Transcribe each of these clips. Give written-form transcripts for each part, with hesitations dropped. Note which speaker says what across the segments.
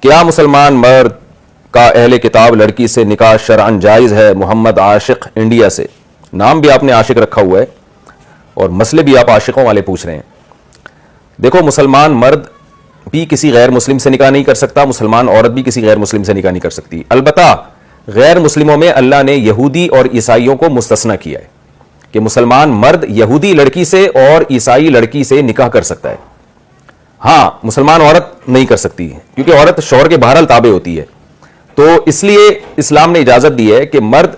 Speaker 1: کیا مسلمان مرد کا اہل کتاب لڑکی سے نکاح شرعن جائز ہے؟ محمد عاشق انڈیا سے. نام بھی آپ نے عاشق رکھا ہوا ہے اور مسئلے بھی آپ عاشقوں والے پوچھ رہے ہیں. دیکھو، مسلمان مرد بھی کسی غیر مسلم سے نکاح نہیں کر سکتا، مسلمان عورت بھی کسی غیر مسلم سے نکاح نہیں کر سکتی. البتہ غیر مسلموں میں اللہ نے یہودی اور عیسائیوں کو مستثنی کیا ہے کہ مسلمان مرد یہودی لڑکی سے اور عیسائی لڑکی سے نکاح کر سکتا ہے. ہاں، مسلمان عورت نہیں کر سکتی کیونکہ عورت شوہر کے بہرحال تابع ہوتی ہے. تو اس لیے اسلام نے اجازت دی ہے کہ مرد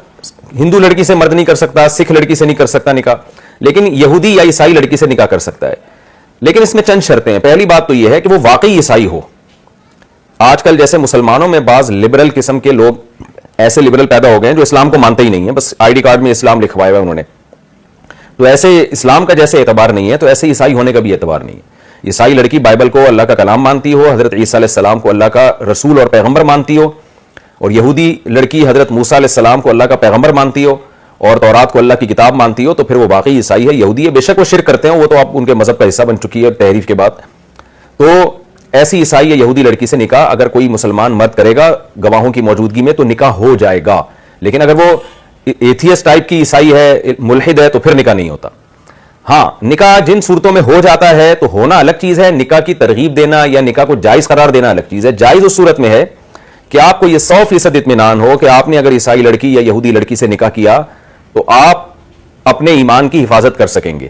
Speaker 1: ہندو لڑکی سے مرد نہیں کر سکتا، سکھ لڑکی سے نہیں کر سکتا نکاح، لیکن یہودی یا عیسائی لڑکی سے نکاح کر سکتا ہے. لیکن اس میں چند شرطیں ہیں. پہلی بات تو یہ ہے کہ وہ واقعی عیسائی ہو. آج کل جیسے مسلمانوں میں بعض لبرل قسم کے لوگ ایسے لبرل پیدا ہو گئے ہیں جو اسلام کو مانتے ہی نہیں ہیں، بس آئی ڈی کارڈ میں اسلام لکھوایا ہوا انہوں نے. تو ایسے اسلام کا جیسے اعتبار نہیں ہے تو ایسے عیسائی ہونے کا بھی اعتبار نہیں ہے. عیسائی لڑکی بائبل کو اللہ کا کلام مانتی ہو، حضرت عیسیٰ علیہ السلام کو اللہ کا رسول اور پیغمبر مانتی ہو، اور یہودی لڑکی حضرت موسیٰ علیہ السلام کو اللہ کا پیغمبر مانتی ہو اور تورات کو اللہ کی کتاب مانتی ہو، تو پھر وہ واقعی عیسائی ہے، یہودی ہے. بے شک وہ شرک کرتے ہیں، وہ تو آپ ان کے مذہب کا حصہ بن چکی ہے تحریف کے بعد. تو ایسی عیسائی یا یہودی لڑکی سے نکاح اگر کوئی مسلمان مرد کرے گا گواہوں کی موجودگی میں تو نکاح ہو جائے گا. لیکن اگر وہ ایتھیسٹ ٹائپ کی عیسائی ہے، ملحد ہے، تو پھر نکاح نہیں ہوتا. ہاں، نکاح جن صورتوں میں ہو جاتا ہے تو ہونا الگ چیز ہے، نکاح کی ترغیب دینا یا نکاح کو جائز قرار دینا الگ چیز ہے. جائز اس صورت میں ہے کہ آپ کو یہ 100% اطمینان ہو کہ آپ نے اگر عیسائی لڑکی یا یہودی لڑکی سے نکاح کیا تو آپ اپنے ایمان کی حفاظت کر سکیں گے،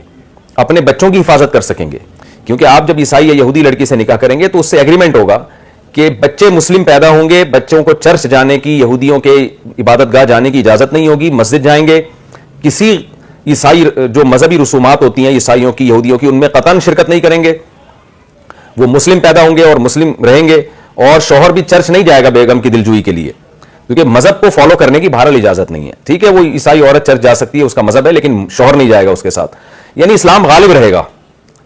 Speaker 1: اپنے بچوں کی حفاظت کر سکیں گے. کیونکہ آپ جب عیسائی یا یہودی لڑکی سے نکاح کریں گے تو اس سے ایگریمنٹ ہوگا کہ بچے مسلم پیدا ہوں گے، بچوں کو چرچ جانے کی، یہودیوں کے عبادت گاہ جانے کی اجازت نہیں ہوگی، مسجد جائیں گے، کسی عیسائی جو مذہبی رسومات ہوتی ہیں عیسائیوں کی یہودیوں کی ان میں قطعاً شرکت نہیں کریں گے. وہ مسلم پیدا ہوں گے اور مسلم رہیں گے، اور شوہر بھی چرچ نہیں جائے گا بیگم کی دلجوئی کے لیے، کیونکہ مذہب کو فالو کرنے کی بہرحال اجازت نہیں ہے. ٹھیک ہے، وہ عیسائی عورت چرچ جا سکتی ہے، اس کا مذہب ہے، لیکن شوہر نہیں جائے گا اس کے ساتھ. یعنی اسلام غالب رہے گا.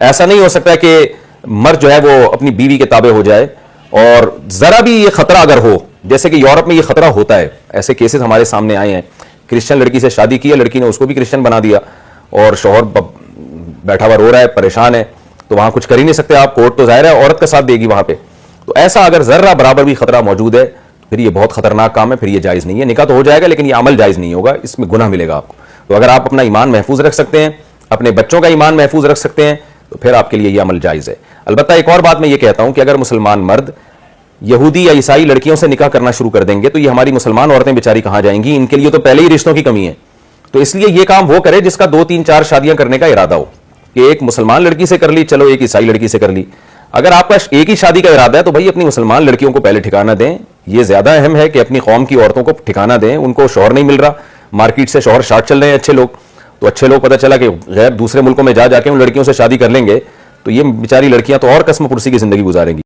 Speaker 1: ایسا نہیں ہو سکتا کہ مرد جو ہے وہ اپنی بیوی کے تابع ہو جائے. اور ذرا بھی یہ خطرہ اگر ہو، جیسے کہ یورپ میں یہ خطرہ ہوتا ہے، ایسے کیسز ہمارے سامنے آئے ہیں، کرسچن لڑکی سے شادی کی ہے، لڑکی نے اس کو بھی کرسچن بنا دیا اور شوہر بیٹھا ہوا رو رہا ہے، پریشان ہے، تو وہاں کچھ کر ہی نہیں سکتے آپ. کورٹ تو ظاہر ہے عورت کا ساتھ دے گی وہاں پہ. تو ایسا اگر ذرہ برابر بھی خطرہ موجود ہے پھر یہ بہت خطرناک کام ہے، پھر یہ جائز نہیں ہے. نکاح تو ہو جائے گا لیکن یہ عمل جائز نہیں ہوگا، اس میں گناہ ملے گا آپ کو. تو اگر آپ اپنا ایمان محفوظ رکھ سکتے ہیں، اپنے بچوں کا ایمان محفوظ رکھ سکتے ہیں، تو پھر آپ کے لیے یہ عمل جائز ہے. البتہ ایک اور بات میں یہ کہتا ہوں کہ اگر مسلمان مرد یہودی یا عیسائی لڑکیوں سے نکاح کرنا شروع کر دیں گے تو یہ ہماری مسلمان عورتیں بیچاری کہاں جائیں گی؟ ان کے لیے تو پہلے ہی رشتوں کی کمی ہے. تو اس لیے یہ کام وہ کرے جس کا 2 3 4 شادیاں کرنے کا ارادہ ہو، کہ ایک مسلمان لڑکی سے کر لی، چلو ایک عیسائی لڑکی سے کر لی. اگر آپ کا ایک ہی شادی کا ارادہ ہے تو بھائی اپنی مسلمان لڑکیوں کو پہلے ٹھکانہ دیں. یہ زیادہ اہم ہے کہ اپنی قوم کی عورتوں کو ٹھکانہ دیں. ان کو شوہر نہیں مل رہا، مارکیٹ سے شوہر شارٹ چل رہے ہیں اچھے لوگ، تو اچھے لوگ پتہ چلا کہ غیر دوسرے ملکوں میں جا کے ان لڑکیوں سے شادی کر لیں گے تو یہ بیچاری لڑکیاں تو اور قسم پرسی کی زندگی گزاریں گی.